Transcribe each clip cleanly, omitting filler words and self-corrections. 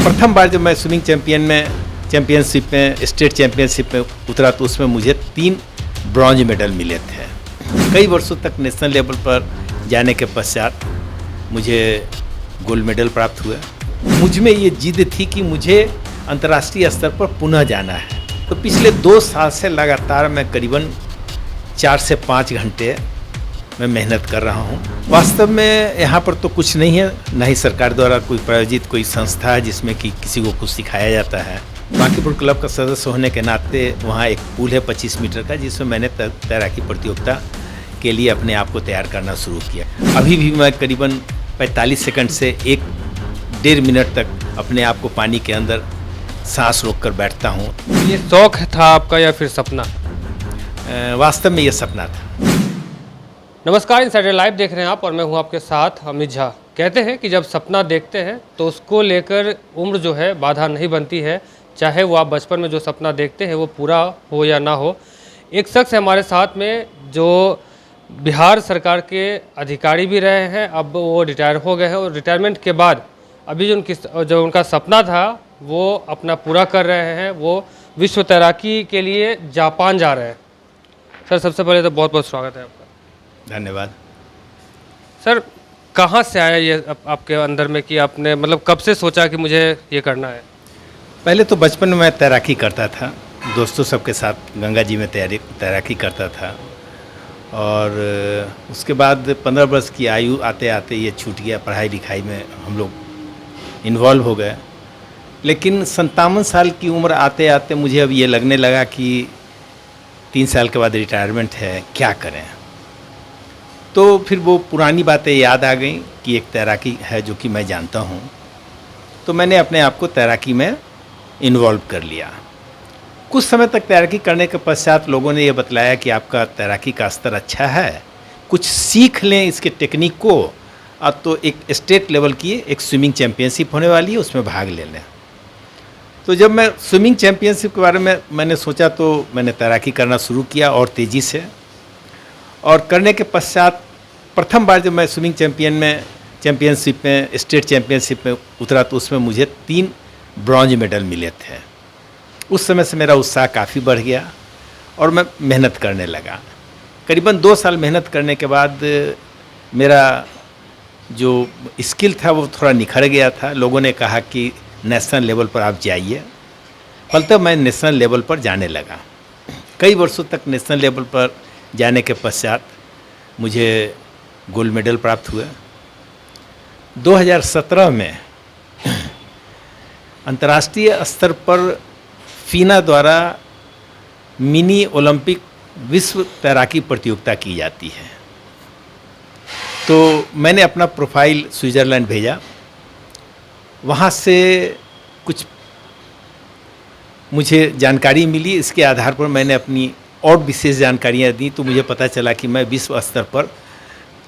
प्रथम बार जब मैं स्विमिंग चैंपियनशिप में स्टेट चैंपियनशिप में उतरा तो उसमें मुझे 3 ब्रॉन्ज मेडल मिले थे। कई वर्षों तक नेशनल लेवल पर जाने के पश्चात मुझे गोल्ड मेडल प्राप्त हुआ। मुझ में ये जिद थी कि मुझे अंतर्राष्ट्रीय स्तर पर पुनः जाना है। तो पिछले 2 साल से लगातार मैं करीबन 4 से 5 घंटे मैं मेहनत कर रहा हूँ। वास्तव में यहाँ पर तो कुछ नहीं है, न ही सरकार द्वारा कोई प्रायोजित कोई संस्था है जिसमें कि किसी को कुछ सिखाया जाता है। बांकीपुर क्लब का सदस्य होने के नाते वहाँ एक पूल है 25 मीटर का, जिसमें मैंने तैराकी प्रतियोगिता के लिए अपने आप को तैयार करना शुरू किया। अभी भी मैं करीबन 45 सेकंड से 1-1.5 मिनट तक अपने आप को पानी के अंदर सांस रोक कर बैठता हूँ। ये शौक था आपका या फिर सपना? वास्तव में ये सपना था। नमस्कार, इनसाइडर लाइव देख रहे हैं आप और मैं हूं आपके साथ अमित झा। कहते हैं कि जब सपना देखते हैं तो उसको लेकर उम्र जो है बाधा नहीं बनती है, चाहे वो आप बचपन में जो सपना देखते हैं वो पूरा हो या ना हो। एक शख्स है हमारे साथ में जो बिहार सरकार के अधिकारी भी रहे हैं, अब वो रिटायर हो गए हैं और रिटायरमेंट के बाद अभी जो उनका सपना था वो अपना पूरा कर रहे हैं। वो विश्व तैराकी के लिए जापान जा रहे हैं। सर, सबसे पहले तो बहुत बहुत स्वागत है आपका। धन्यवाद। सर, कहाँ से आया ये आपके अंदर में कि आपने मतलब कब से सोचा कि मुझे ये करना है? पहले तो बचपन में मैं तैराकी करता था, दोस्तों सबके साथ गंगा जी में तैराकी करता था। और उसके बाद 15 वर्ष की आयु आते आते ये छूट गया, पढ़ाई लिखाई में हम लोग इन्वॉल्व हो गए। लेकिन 57 साल की उम्र आते आते मुझे अब ये लगने लगा कि 3 साल के बाद रिटायरमेंट है, क्या करें। तो फिर वो पुरानी बातें याद आ गई कि एक तैराकी है जो कि मैं जानता हूँ, तो मैंने अपने आप को तैराकी में इन्वॉल्व कर लिया। कुछ समय तक तैराकी करने के पश्चात लोगों ने ये बतलाया कि आपका तैराकी का स्तर अच्छा है, कुछ सीख लें इसके टेक्निक को। अब तो एक स्टेट लेवल की एक स्विमिंग चैम्पियनशिप होने वाली है, उसमें भाग ले लें। तो जब मैं स्विमिंग चैम्पियनशिप के बारे में मैंने सोचा तो मैंने तैराकी करना शुरू किया और तेज़ी से। और करने के पश्चात प्रथम बार जब मैं स्विमिंग चैम्पियनशिप में स्टेट चैम्पियनशिप में उतरा तो उसमें मुझे 3 ब्रॉन्ज मेडल मिले थे। उस समय से मेरा उत्साह काफ़ी बढ़ गया और मैं मेहनत करने लगा। करीबन 2 साल मेहनत करने के बाद मेरा जो स्किल था वो थोड़ा निखर गया था। लोगों ने कहा कि नेशनल लेवल पर आप जाइए। फलतः मैं नेशनल लेवल पर जाने लगा। कई वर्षों तक नेशनल लेवल पर जाने के पश्चात मुझे गोल्ड मेडल प्राप्त हुआ। 2017 में अंतर्राष्ट्रीय स्तर पर फीना द्वारा मिनी ओलंपिक विश्व तैराकी प्रतियोगिता की जाती है। तो मैंने अपना प्रोफाइल स्विट्ज़रलैंड भेजा। वहाँ से कुछ मुझे जानकारी मिली, इसके आधार पर मैंने अपनी और विशेष जानकारियाँ दी। तो मुझे पता चला कि मैं विश्व स्तर पर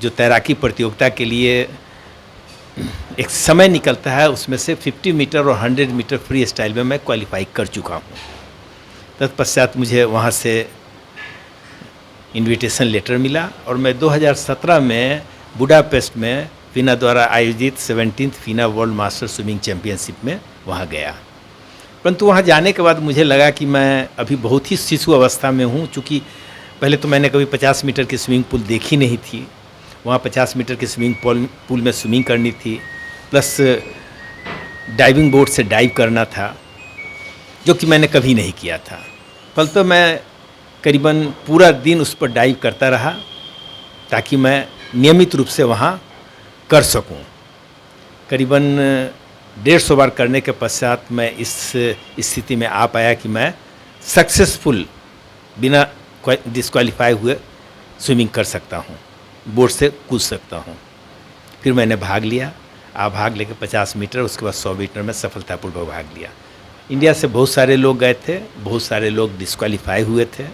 जो तैराकी प्रतियोगिता के लिए एक समय निकलता है उसमें से 50 मीटर और 100 मीटर फ्री स्टाइल में मैं क्वालिफाई कर चुका हूँ। तत्पश्चात मुझे वहाँ से इनविटेशन लेटर मिला और मैं 2017 में बुडापेस्ट में फीना द्वारा आयोजित 17th फीना world master swimming championship में वहाँ गया। परंतु वहाँ जाने के बाद मुझे लगा कि मैं अभी बहुत ही शिशु अवस्था में हूँ, चूँकि पहले तो मैंने कभी 50 मीटर की स्विमिंग पूल देखी नहीं थी। वहाँ 50 मीटर की स्विमिंग पूल में स्विमिंग करनी थी, प्लस डाइविंग बोर्ड से डाइव करना था, जो कि मैंने कभी नहीं किया था। फलतः मैं करीबन पूरा दिन उस पर डाइव करता रहा ताकि मैं नियमित रूप से वहाँ कर सकूँ। करीबन 150 बार करने के पश्चात मैं इस स्थिति में आ पाया कि मैं सक्सेसफुल बिना डिस्क्वालीफाई हुए स्विमिंग कर सकता हूँ, बोर्ड से कूद सकता हूँ। फिर मैंने भाग लिया। भाग लेकर 50 मीटर, उसके बाद 100 मीटर में सफलतापूर्वक भाग लिया। इंडिया से बहुत सारे लोग गए थे, बहुत सारे लोग डिस्क्वालीफाई हुए थे,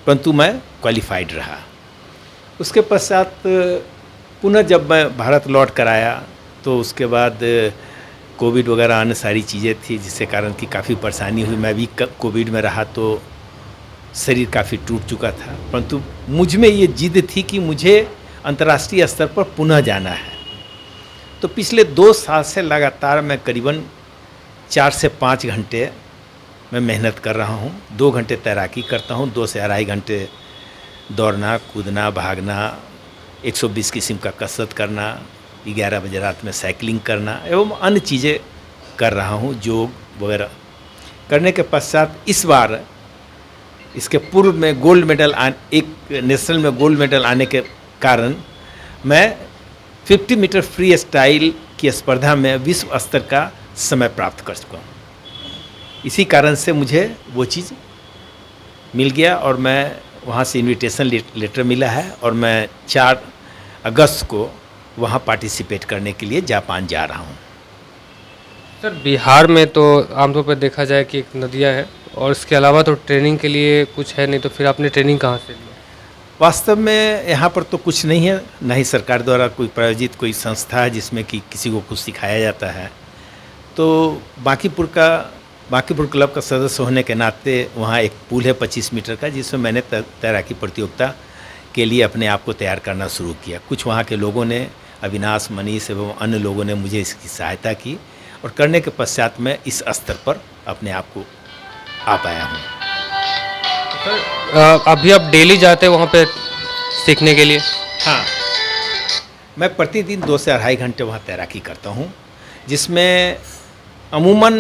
परंतु मैं क्वालिफाइड रहा। उसके पश्चात पुनः जब मैं भारत लौट कर आया तो उसके बाद कोविड वगैरह आने सारी चीज़ें थी, जिससे कारण कि काफ़ी परेशानी हुई। मैं भी कोविड में रहा तो शरीर काफ़ी टूट चुका था, परंतु मुझ में ये जिद थी कि मुझे अंतर्राष्ट्रीय स्तर पर पुनः जाना है। तो पिछले 2 साल से लगातार मैं करीबन 4 से 5 घंटे मैं मेहनत कर रहा हूँ। 2 घंटे तैराकी करता हूँ, 2 से अढ़ाई घंटे दौड़ना, कूदना, भागना, 120 किस्म का कसरत करना, 11 बजे रात में साइकिलिंग करना एवं अन्य चीज़ें कर रहा हूँ, योग वगैरह करने के पश्चात इस बार इसके पूर्व में गोल्ड मेडल एक नेशनल में गोल्ड मेडल आने के कारण मैं 50 मीटर फ्री स्टाइल की स्पर्धा में विश्व स्तर का समय प्राप्त कर चुका हूँ। इसी कारण से मुझे वो चीज़ मिल गया और मैं वहाँ से इनविटेशन लेटर मिला है और मैं 4 अगस्त को वहाँ पार्टिसिपेट करने के लिए जापान जा रहा हूँ। सर बिहार में तो आमतौर पर देखा जाए कि एक नदियाँ है और इसके अलावा तो ट्रेनिंग के लिए कुछ है नहीं, तो फिर आपने ट्रेनिंग कहाँ से लिया? वास्तव में यहाँ पर तो कुछ नहीं है, ना ही सरकार द्वारा कोई प्रायोजित कोई संस्था है जिसमें कि किसी को कुछ सिखाया जाता है। तो बांकीपुर क्लब का सदस्य होने के नाते वहाँ एक पूल है 25 मीटर का, जिसमें मैंने तैराकी प्रतियोगिता के लिए अपने आप को तैयार करना शुरू किया। कुछ वहाँ के लोगों ने, अविनाश, मनीष एवं अन्य लोगों ने मुझे इसकी सहायता की और करने के पश्चात मैं इस स्तर पर अपने आप को आ पाया हूँ। सर अभी आप डेली जाते हैं वहाँ पे सीखने के लिए? हाँ, मैं प्रतिदिन 2 से अढ़ाई घंटे वहाँ तैराकी करता हूँ, जिसमें अमूमन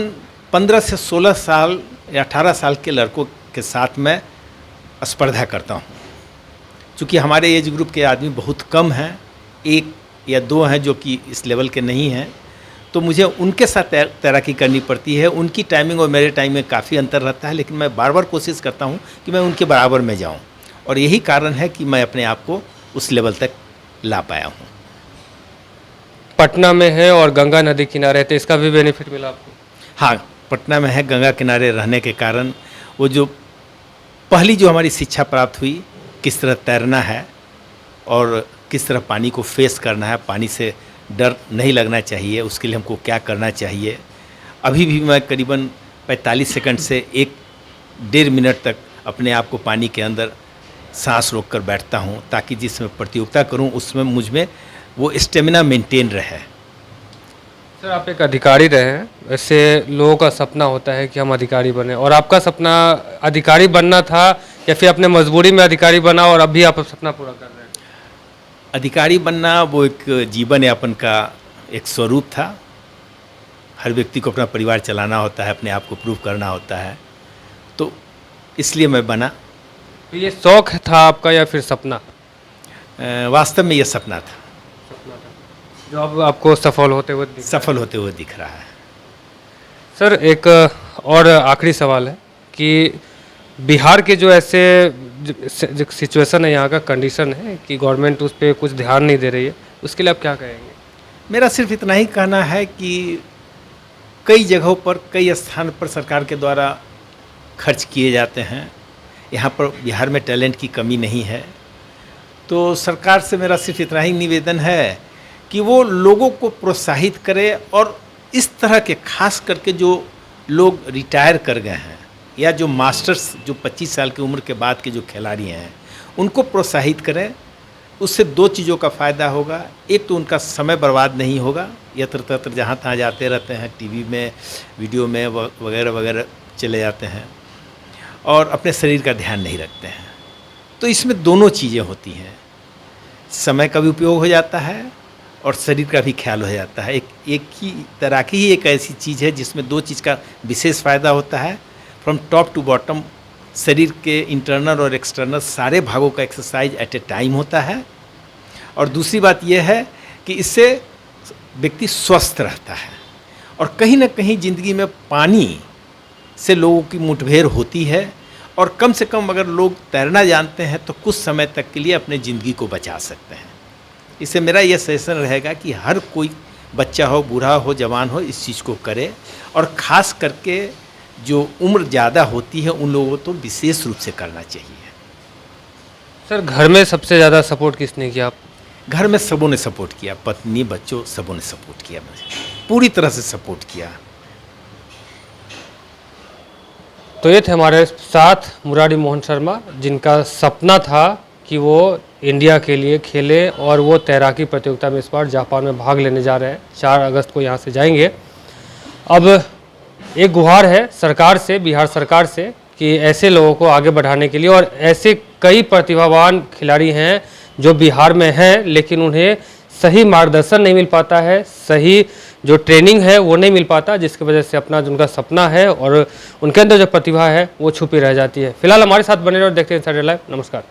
15 से 16 साल या 18 साल के लड़कों के साथ मैं स्पर्धा करता हूँ। चूँकि हमारे एज ग्रुप के आदमी बहुत कम हैं, 1 या 2 हैं जो कि इस लेवल के नहीं हैं, तो मुझे उनके साथ तैराकी करनी पड़ती है। उनकी टाइमिंग और मेरे टाइम में काफ़ी अंतर रहता है, लेकिन मैं बार बार कोशिश करता हूँ कि मैं उनके बराबर में जाऊँ और यही कारण है कि मैं अपने आप को उस लेवल तक ला पाया हूँ। पटना में है और गंगा नदी किनारे, तो इसका भी बेनिफिट मिला आपको? हाँ, पटना में है, गंगा किनारे रहने के कारण वो जो पहली जो हमारी शिक्षा प्राप्त हुई, किस तरह तैरना है और किस तरह पानी को फेस करना है, पानी से डर नहीं लगना चाहिए, उसके लिए हमको क्या करना चाहिए। अभी भी मैं करीबन 45 सेकंड से 1-1.5 मिनट तक अपने आप को पानी के अंदर सांस रोक कर बैठता हूँ, ताकि जिसमें प्रतियोगिता करूँ उसमें मुझ में वो स्टेमिना मेंटेन रहे। सर आप एक अधिकारी रहे हैं, ऐसे लोगों का सपना होता है कि हम अधिकारी बने, और आपका सपना अधिकारी बनना था या फिर अपने मजबूरी में अधिकारी बना और अभी आप सपना पूरा कर रहे हैं? अधिकारी बनना वो एक जीवन यापन का एक स्वरूप था। हर व्यक्ति को अपना परिवार चलाना होता है, अपने आप को प्रूव करना होता है, तो इसलिए मैं बना। तो ये शौक था आपका या फिर सपना? वास्तव में ये सपना था, जो अब आपको सफल होते हुए दिख रहा है। सर एक और आखिरी सवाल है कि बिहार के जो ऐसे जो सिचुएशन है, यहाँ का कंडीशन है कि गवर्नमेंट उस पर कुछ ध्यान नहीं दे रही है, उसके लिए आप क्या कहेंगे? मेरा सिर्फ इतना ही कहना है कि कई जगहों पर, कई स्थान पर सरकार के द्वारा खर्च किए जाते हैं। यहाँ पर बिहार में टैलेंट की कमी नहीं है, तो सरकार से मेरा सिर्फ इतना ही निवेदन है कि वो लोगों को प्रोत्साहित करे और इस तरह के, खास करके जो लोग रिटायर कर गए हैं या जो मास्टर्स, जो 25 साल की उम्र के बाद के जो खिलाड़ी हैं, उनको प्रोत्साहित करें। उससे 2 चीज़ों का फ़ायदा होगा। एक तो उनका समय बर्बाद नहीं होगा, यत्र तत्र जहाँ तहाँ जाते रहते हैं, टीवी में, वीडियो में वगैरह वगैरह चले जाते हैं और अपने शरीर का ध्यान नहीं रखते हैं। तो इसमें दोनों चीज़ें होती हैं, समय का भी उपयोग हो जाता है और शरीर का भी ख्याल हो जाता है। एक ही तैराकी ही एक ऐसी चीज़ है जिसमें 2 चीज़ का विशेष फ़ायदा होता है। फ्रॉम टॉप टू बॉटम शरीर के इंटरनल और एक्सटर्नल सारे भागों का एक्सरसाइज एट ए टाइम होता है। और दूसरी बात यह है कि इससे व्यक्ति स्वस्थ रहता है और कहीं ना कहीं ज़िंदगी में पानी से लोगों की मुठभेड़ होती है और कम से कम अगर लोग तैरना जानते हैं तो कुछ समय तक के लिए अपने ज़िंदगी को बचा सकते हैं। इससे मेरा यह सजेशन रहेगा कि हर कोई, बच्चा हो, बूढ़ा हो, जवान हो, इस चीज़ को करे और ख़ास करके जो उम्र ज़्यादा होती है उन लोगों को तो विशेष रूप से करना चाहिए। सर घर में सबसे ज़्यादा सपोर्ट किसने किया? आप? घर में सबों ने सपोर्ट किया, पत्नी, बच्चों, सबों ने सपोर्ट किया, मुझे पूरी तरह से सपोर्ट किया। तो ये थे हमारे साथ मुरारी मोहन शर्मा, जिनका सपना था कि वो इंडिया के लिए खेले और वो तैराकी प्रतियोगिता में इस बार जापान में भाग लेने जा रहे हैं। 4 अगस्त को यहाँ से जाएंगे। अब एक गुहार है सरकार से, बिहार सरकार से, कि ऐसे लोगों को आगे बढ़ाने के लिए, और ऐसे कई प्रतिभावान खिलाड़ी हैं जो बिहार में हैं लेकिन उन्हें सही मार्गदर्शन नहीं मिल पाता है, सही जो ट्रेनिंग है वो नहीं मिल पाता, जिसकी वजह से अपना जो उनका सपना है और उनके अंदर जो प्रतिभा है वो छुपी रह जाती है। फिलहाल हमारे साथ बने रहो, देखते हैं इनसाइडर लाइव। नमस्कार।